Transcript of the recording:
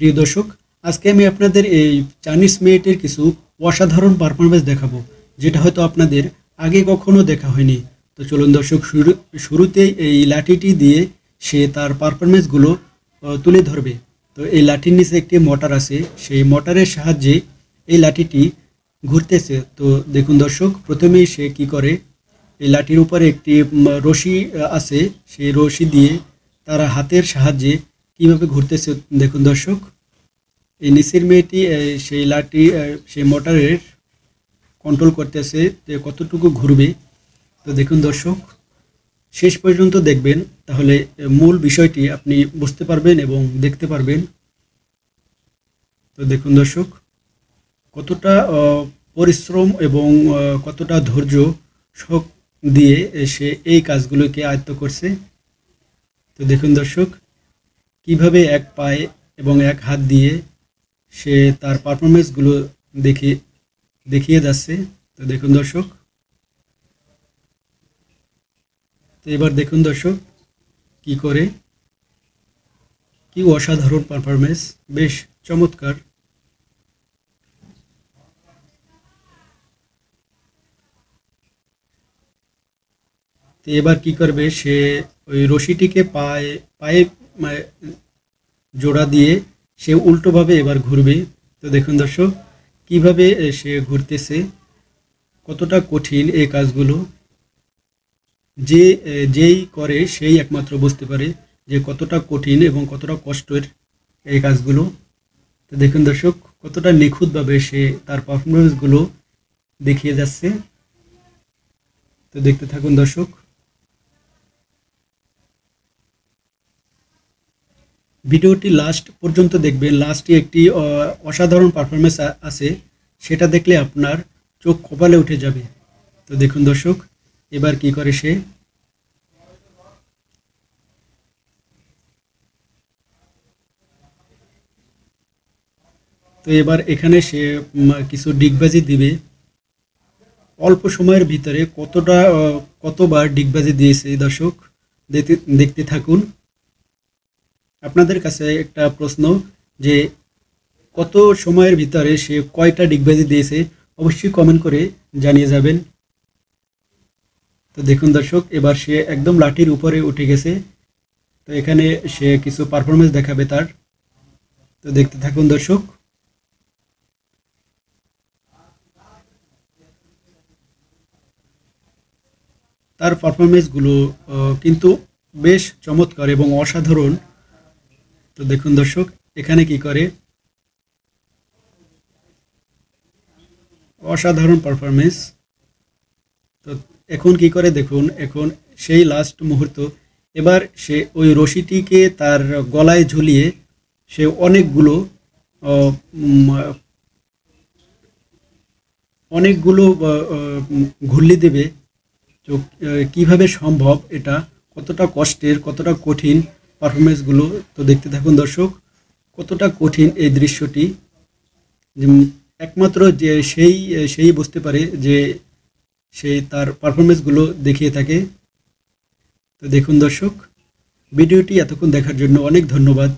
প্রিয় দর্শক, আজকে আমি আপনাদের এই চাইনিজ মেয়েটির কিছু অসাধারণ পারফরমেন্স দেখাবো, যেটা হয়তো আপনাদের আগে কখনো দেখা হয়নি। তো চলুন দর্শক, শুরুতেই এই লাঠিটি দিয়ে সে তার পারফরমেন্সগুলো তুলে ধরবে। তো এই লাঠির নিচে একটি মোটর আছে, সেই মোটরের সাহায্যে এই লাঠিটি ঘুরতেছে। তো দেখুন দর্শক, প্রথমেই সে কি করে, এই লাঠির উপরে একটি রশি আছে, সেই রশি দিয়ে তারা হাতের সাহায্যে কিভাবে ঘুরতেছে দেখুন দর্শক। এই নিচের মেয়েটি সেই লাঠি সেই মোটরের কন্ট্রোল করতেছে যে কতটুকু ঘুরবে। তো দেখুন দর্শক, শেষ পর্যন্ত দেখবেন, তাহলে মূল বিষয়টি আপনি বুঝতে পারবেন এবং দেখতে পারবেন। তো দেখুন দর্শক, কতটা পরিশ্রম এবং কতটা ধৈর্য শোক দিয়ে সে এই কাজগুলোকে আয়ত্ত করছে। তো দেখুন দর্শক, কিভাবে এক পায়ে এবং এক হাত দিয়ে সে তার পারফরমেন্সগুলো দেখিয়ে যাচ্ছে। তো দেখুন দর্শক, তো এবার দেখুন দর্শক কি করে, কি অসাধারণ পারফরমেন্স, বেশ চমৎকার। তো এবার কি করবে, সে ওই রশিটিকে পায়ে পায়ে জোড়া দিয়ে সে উল্টোভাবে এবার ঘুরবে। তো দেখুন দর্শক, কিভাবে সে ঘুরতেছে, কতটা কঠিন এই কাজগুলো। যেই করে সেই একমাত্র বুঝতে পারে যে কতটা কঠিন এবং কতটা কষ্টের এই কাজগুলো। তো দেখুন দর্শক, কতটা নিখুঁতভাবে সে তার পারফরমেন্সগুলো দেখিয়ে যাচ্ছে। তো দেখতে থাকুন দর্শক। ভিডিওটি লাস্ট পর্যন্ত দেখবেন, লাস্টে একটি অসাধারণ পারফরমেন্স আছে, সেটা দেখলে আপনার চোখ কপালে উঠে যাবে। তো দেখুন দর্শক, এবার কি করে সে, তো এবার এখানে সে কিছু ডিগবাজি দিবে। অল্প সময়ের ভিতরে কতবার ডিগবাজি দিয়েছে দর্শক, দেখতে দেখতে থাকুন। আপনাদের কাছে একটা প্রশ্ন, যে কত সময়ের ভিতরে সে কয়টা ডিগবাজি দিয়েছে, অবশ্যই কমেন্ট করে জানিয়ে যাবেন। তো দেখুন দর্শক, এবার সে একদম লাঠির উপরে উঠে গেছে। তো এখানে সে কিছু পারফরমেন্স দেখাবে তার। তো দেখতে থাকুন দর্শক। তার পারফরমেন্সগুলো কিন্তু বেশ চমৎকার এবং অসাধারণ। তো দেখুন দর্শক, এখানে কি করে, অসাধারণ পারফরমেন্স। তো এখন কি করে দেখুন, এখন সেই লাস্ট মুহূর্ত, এবার সে ওই রশিটিকে তার গলায় ঝুলিয়ে সে অনেকগুলো আহ, উম, অনেকগুলো ঘুরলি দেবে। তো কিভাবে সম্ভব এটা, কতটা কষ্টের, কতটা কঠিন পারফরমেন্সগুলো। তো দেখতে থাকুন দর্শক, কতটা কঠিন এই দৃশ্যটি। একমাত্র যে সেই বুঝতে পারে যে সেই তার পারফরমেন্সগুলো দেখিয়ে থাকে। তো দেখুন দর্শক, ভিডিওটি এতক্ষণ দেখার জন্য অনেক ধন্যবাদ।